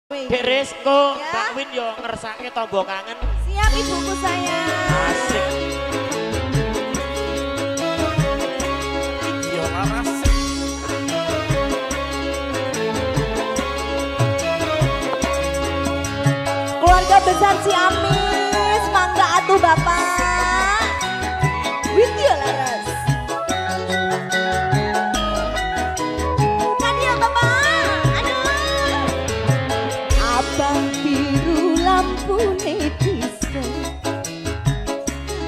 Dek Resko, Ya. Mbak Win yo ngersake tombo kangen. Siap ibuku sayang. Asik. Yo laras. Keluarga besar Ciamis, mangga atuh Bapak. Widya Laras. Hadiah Bapak. Aduh. Abang biru lampune bisa.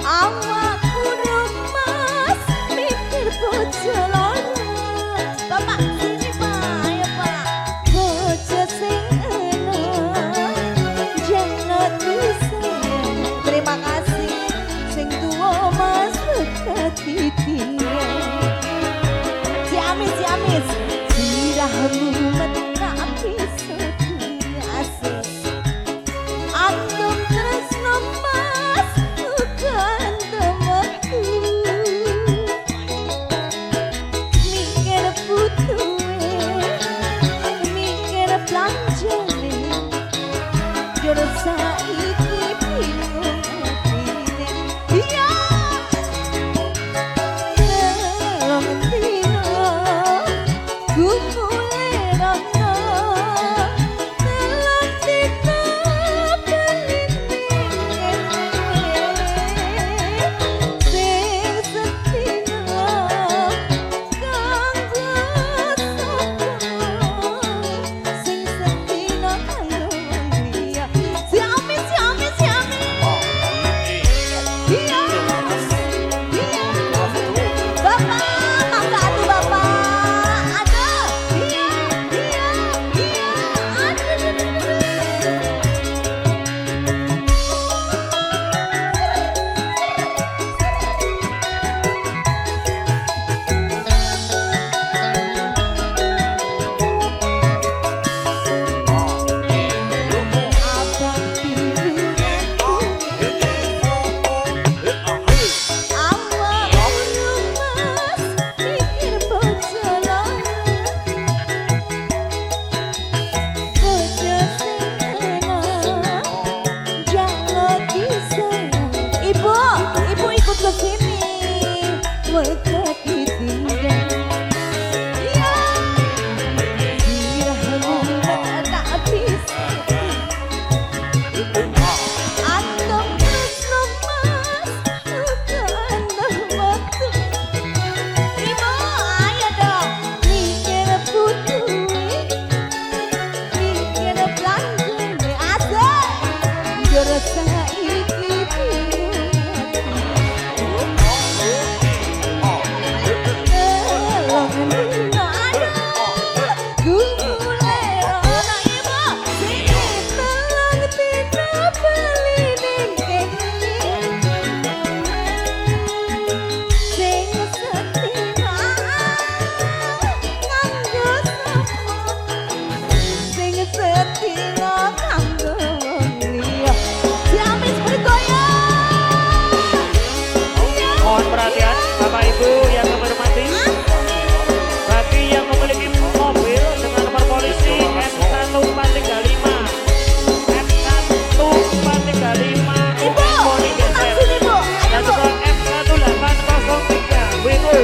Awakku remas mikir bojo loro. Bapak sini Pak, ya Pak. Bojo sing enak, jangan disayang. Terima kasih, sing tua mas dekati dia. Ciamis, Ciamis, sirahmu menapi sedunia asik. Antum tresno mas, bukan temanku. Mikir putuwe, mikir belanjane. Jero saiki bingung atine. Iya. Nelong dino, ku mulai rono. Nelong dino pelini. Sing setino, kanggo sopo. Sing setino kanggo liya. Ciamis, Ciamis, Ciamis. Iya. Iya. Bapak, mangga atuh Bapak. Aduh. Iya, iya, iya. Aduh. Abang biru awak rumas mikir bojo loro. Bojo sing enak, jangan disayang. Ibu, ibu ikut ke sini. Wekat ditinggal. Iya. Dirahmu tak bisa. Antum tresno mas, bukan temanku. Ibu, ayo dong. Mikir putuwe, mikir belanjane. Asik. Jero saiki bingung Nelong dino, aduh. Ku mulai rono ibu. Nelong dino belining kene. Sing setino kanggo sopo. Sing setino kanggo wong liya. Ciamis bergoyang. Mohon perhatian Bapak Ibu yang kami hormati. Bagi yang memiliki mobil dengan nomor polisi M1435 M1435 Ibu, mohon digeser. sini Bu. Dan Ayo Bu. juga M1803 WO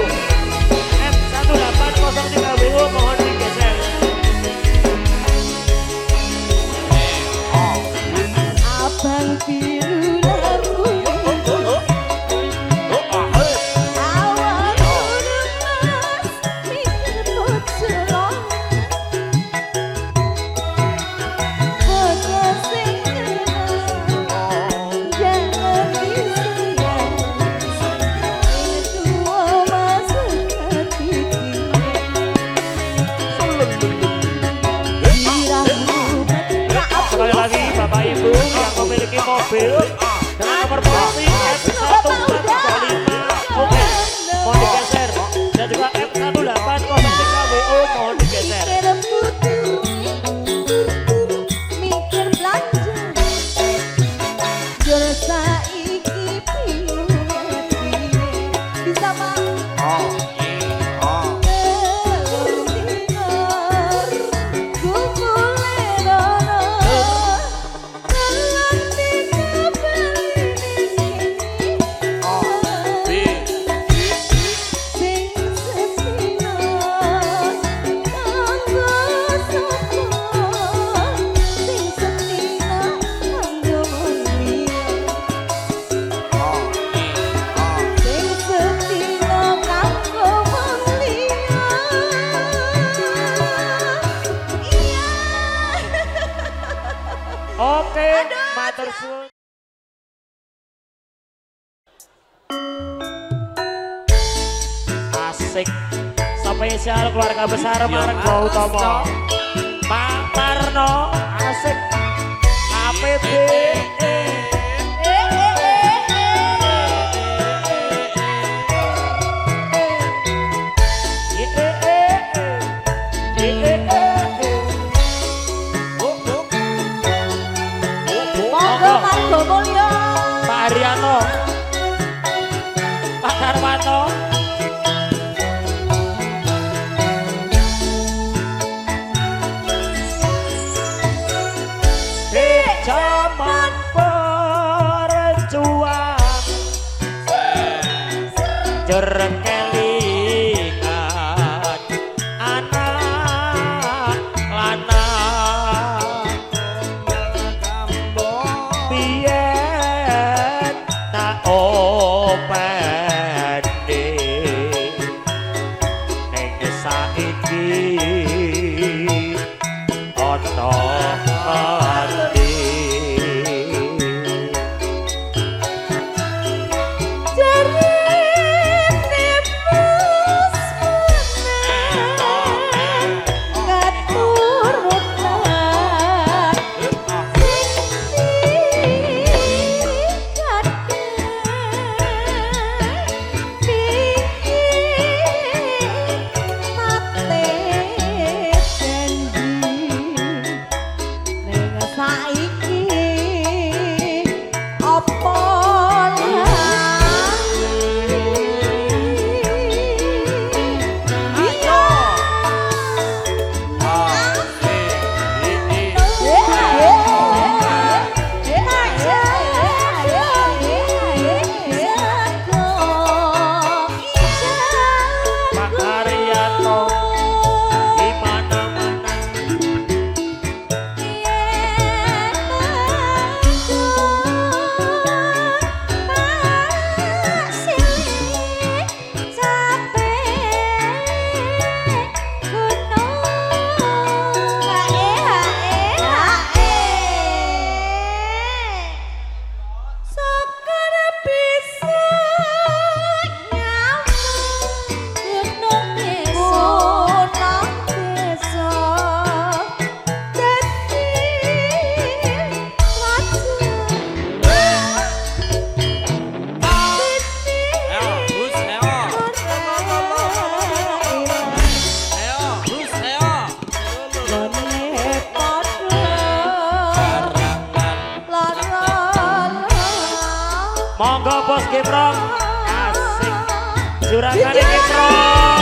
M1803 WO mohon digeser. Abang biru lampu. Awak rumas mikir bojo loro. Bojo sing enak, jangan disayang. Sing tua mas dekati dia. Sekali lagi Bapak Ibu yang memiliki mobil dengan nomor polisi M1435 oke mohon digeser. Dan juga M1803 WO mohon digeser. Mikir putuwe, mikir belanjane. Jero saiki bingung atine. Bisa Pak? Nelong dino, ku mulai rono. Matur suwun. Asik. Spesial keluarga besar Margo Utomo. Pak Parno asik. APB. Monggo Margo Mulyo. Pak Ariano, Pak Darmanto, di zaman perjuangan jerengkelingan anak lanang biyen tak opende ning saiki ana ati monggo Bos Geprong asik juragan Geprong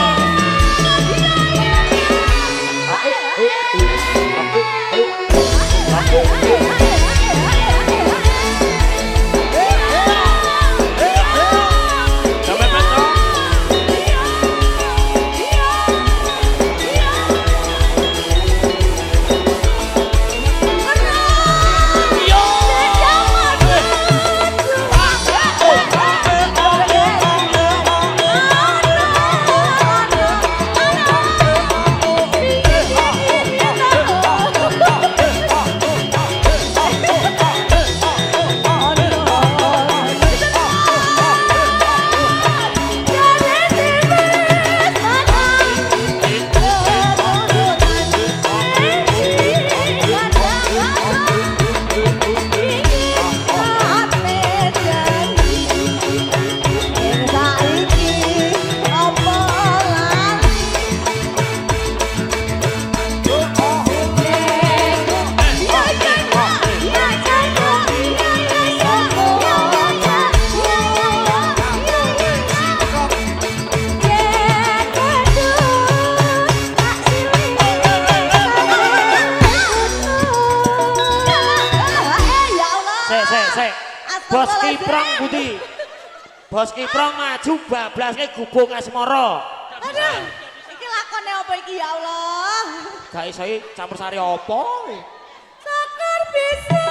Bos Kiprong Budi. Bos Kiprong maju bablasnya gubung asmara. Aduh, iki lakone apa iki ya Allah? Gak iso campur sari apa? Sakar bisa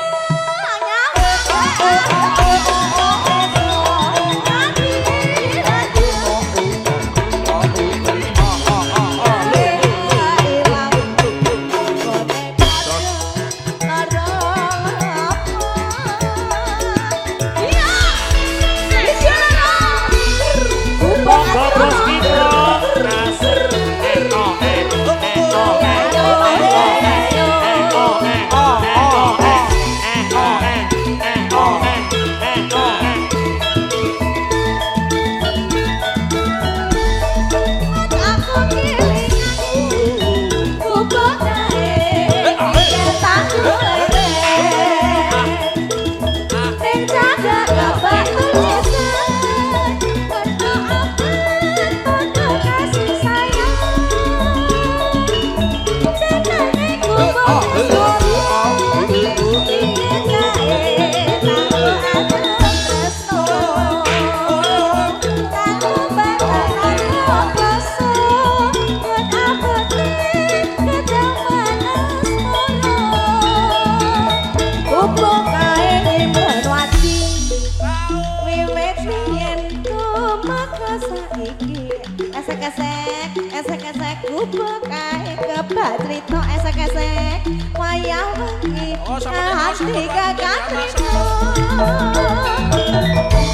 kae kebak crita esek-esek wayah wengi ati kakak crita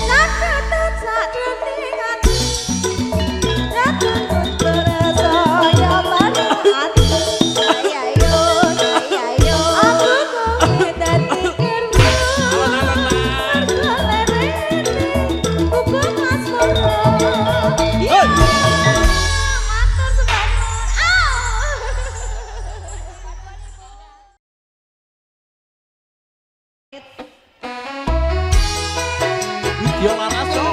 lakatut sakjroning ati lakatut saya manu ati ayo aku kowe dadi kerja Video Laraso.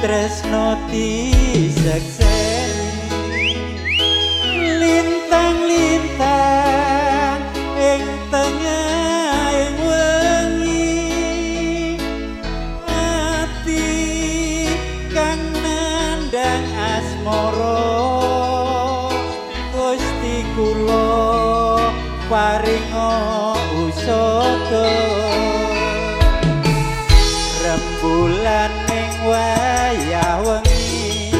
Tresno disekseni lintang-lintang ing tengahing wengi ati kang nandhang asmara Gusti kula paringa usada rembulan ning wayah wengi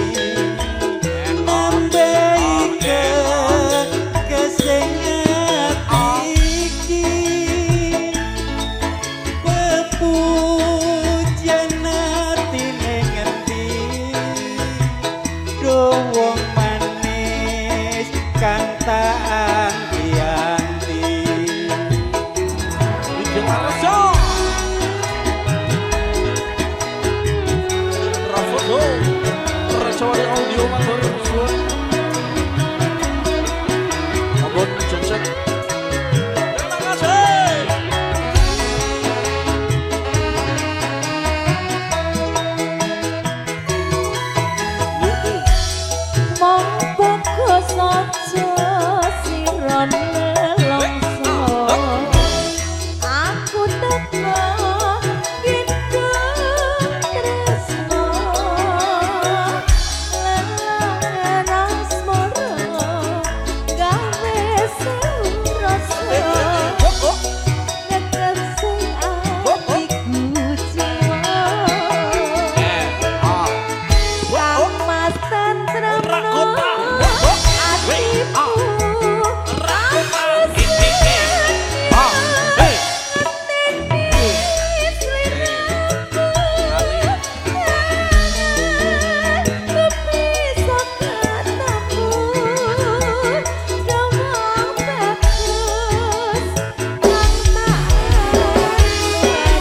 nambahi kesing iki pepujian atine ngendi do wong manis kang tak anti-anti Video Laraso. Rafoto. Racawali audio matur suwun. Abot Johnson. Terima kasih. mong bagus aja siron nelongso aku teko gitu tresno lelangan asmara gawe rasa nyeket sing atiku jiwa Mas tentremno atiku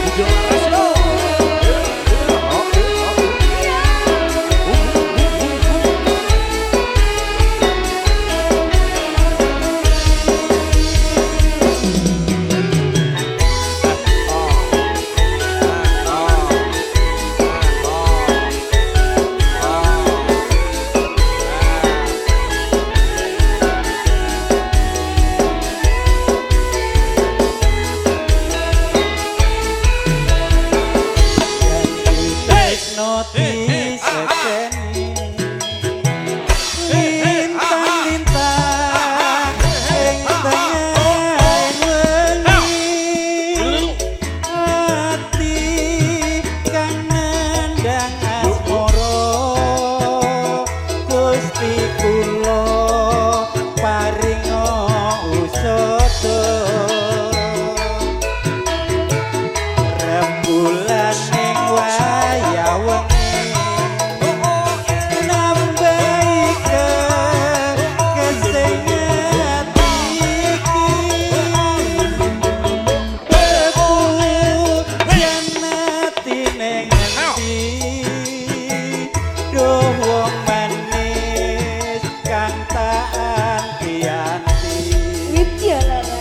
Video Laraso. Tresno disekseni lintang-lintang ing tengahing wengi ati kang nandhang asmara Gusti kula paringa usada rembulan ning wayah wengi nambahi kesing iki pepujian atine ngendi do wong manis kang tak anti-anti Widya Lara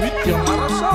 Video Laraso.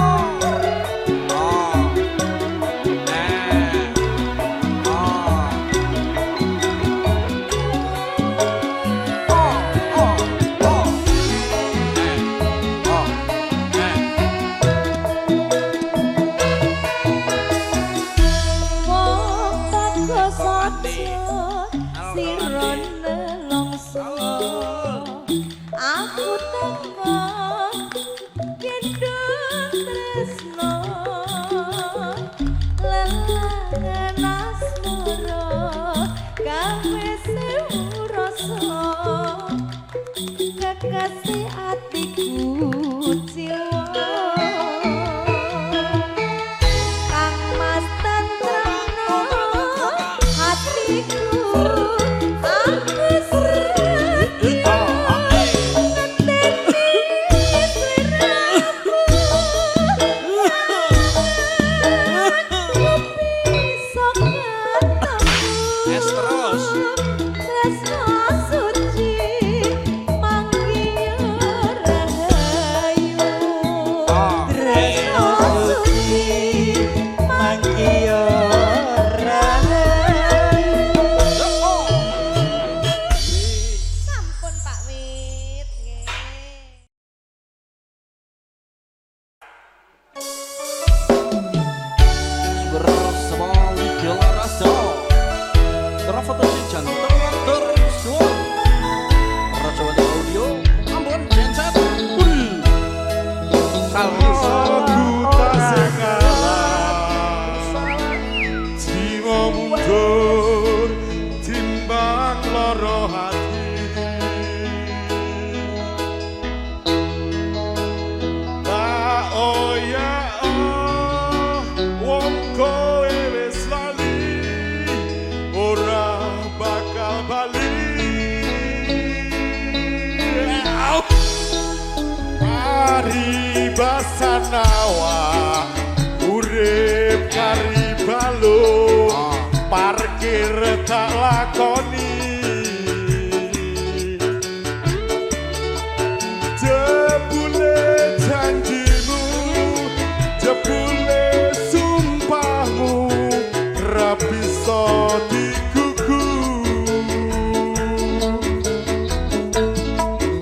Kekasih atiku jiwa Kang Mas tentremno hatiku Aku setia ngeteni sliramu Bisa ketemu Es terus. Tresno suci manggiyo rahayu Tresno suci mangkiyo rahayu Sampun Pak Wit nggih. Bersama Widya Larasya Terfotosi jantung tersuar Raja Wali Audio Ambon Genset Salis Jiwa mundur timbang loro hati Tak oya wong kowe wis lali ora bakal bali Paribasanawa urip kari balung parkir tak lakoni jebule janjimu jebule sumpahmu ra bisa digugu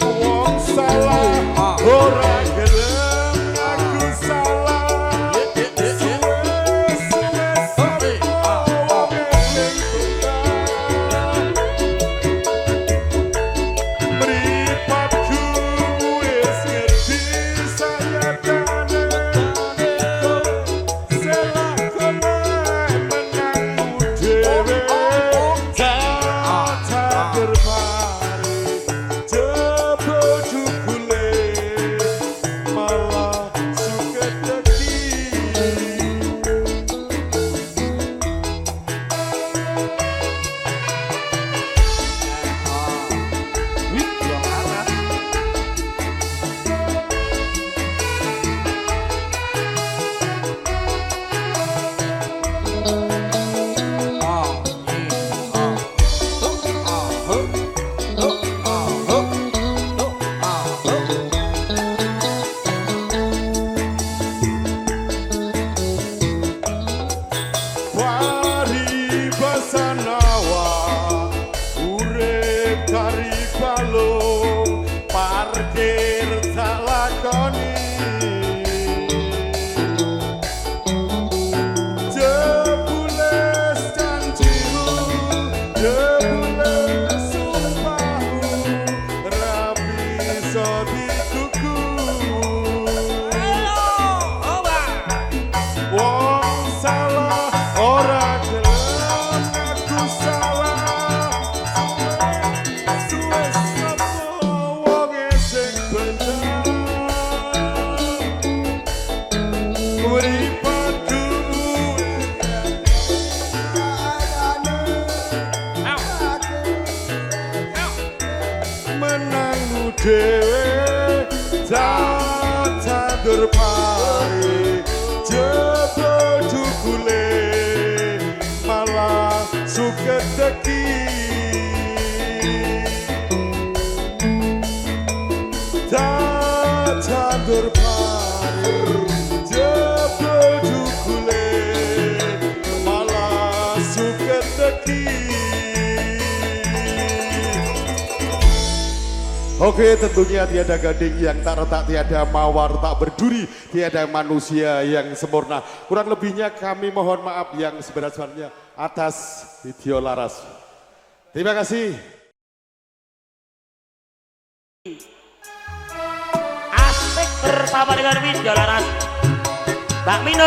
wong salah ora gelem aku salah mripatku wis ngerti saya salah kono menangmu dhewe tak berpari jebo jukule malah suka teki Widya Laras Paribasanawa urip kari balung parkir tak lakoni jebule janjimu jebule sumpahmu ra bisa digugu wong salah ora gelem aku salah suwe sapa wonge sing bener mripatku menangmu dhewe tandur pari jebol jukule malah suket teki tandur pari jebol jukule malah suket teki. Oke, tentunya tiada gading yang tak retak, tiada mawar tak berduri, tiada manusia yang sempurna. Kurang lebihnya kami mohon maaf yang seberat-beratnya atas Widya Laras. Terima kasih. Asik bersama dengan Widya Laras Mbak Mino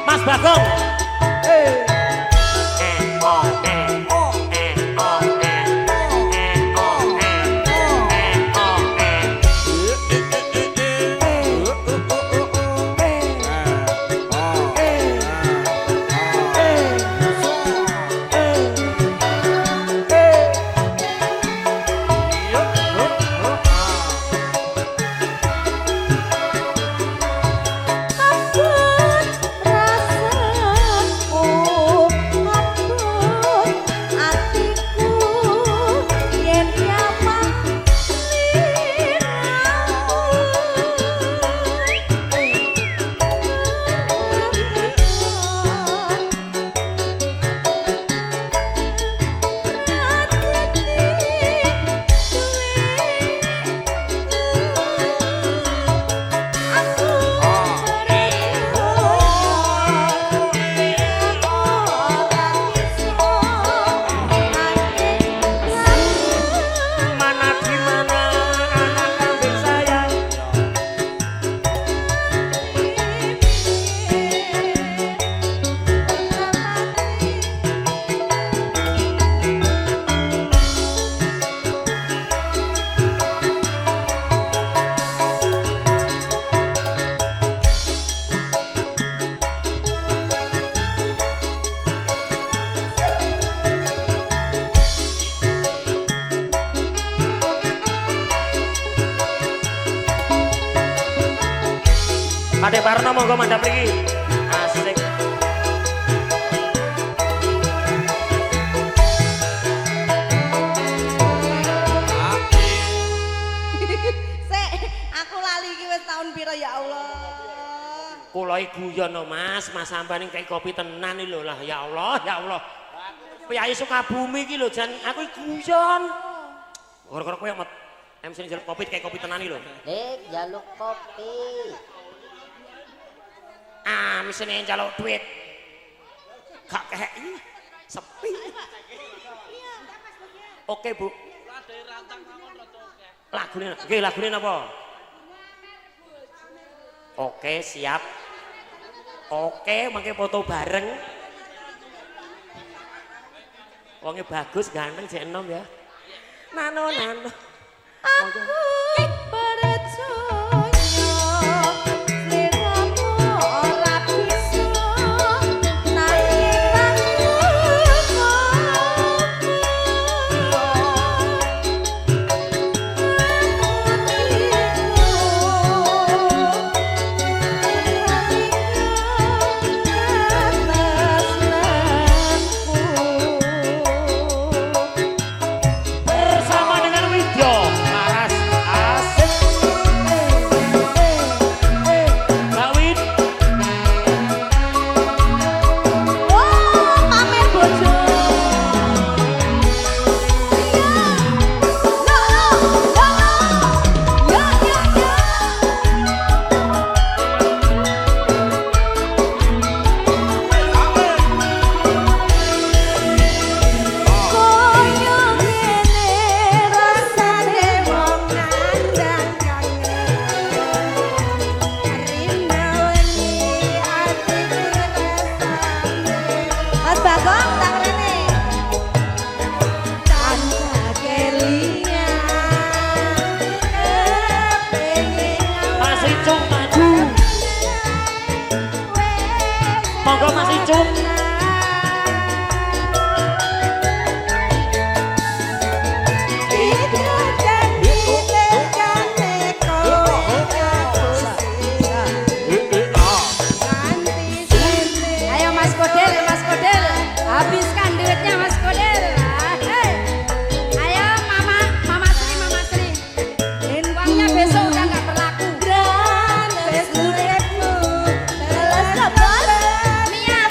Mas Bagong Ade Parno monggo mandap mriki. Asik. Sik, aku lali iki wis tahun pira ya Allah. Kula guyon no Mas, Mas sampean kayak kopi tenan iki lho lah ya Allah, ya Allah. Piyai Sukabumi iki lho jan aku guyon. Gara-gara kowe amat MC njaluk kopi kayak kopi tenan iki lho. Jaluk kopi. Ah, misine njaluk duit. Gak kehek sepi. Oke, Bu. Lagune, nggih lagune napa? Oke, siap. Oke, mangke foto bareng. Wonge bagus, ganteng, jek enom ya. Nano. Aku percaya sliramu ora bisa Bersama dengan Widyo Laras asik. Mbak Wid, pamer bojo. Koyo ngene rasane wong ngandang kangen. Rinduani ati rasane. Mas Bagong tak rene. Tanpa kelingan kepengin Mas Icung maju. Monggo Mas Icung. Itu janji tekane kowe nganti sini. Ayo Mas Kodel, habiskan duitnya Mas Kodel. Ayo Mama Sri. Uangnya besok udah nggak berlaku. Dan wis uripmu teles lebaran. Mia.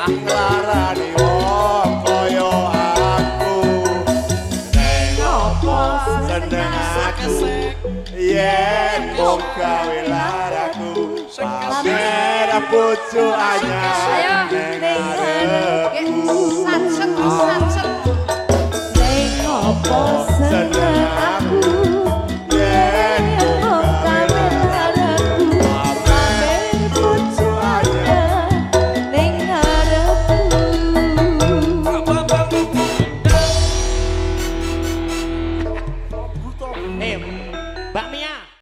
Anglarani wong kaya aku Neng opo seneng aku Yen mung gawe laraku Pamer bojo anyar Ayo. Neng ngarepku Sanset, sanset. Neng opo seneng aku Yen mung gawe laraku Pamer bojo anyar ning ngarepku Mbak Mia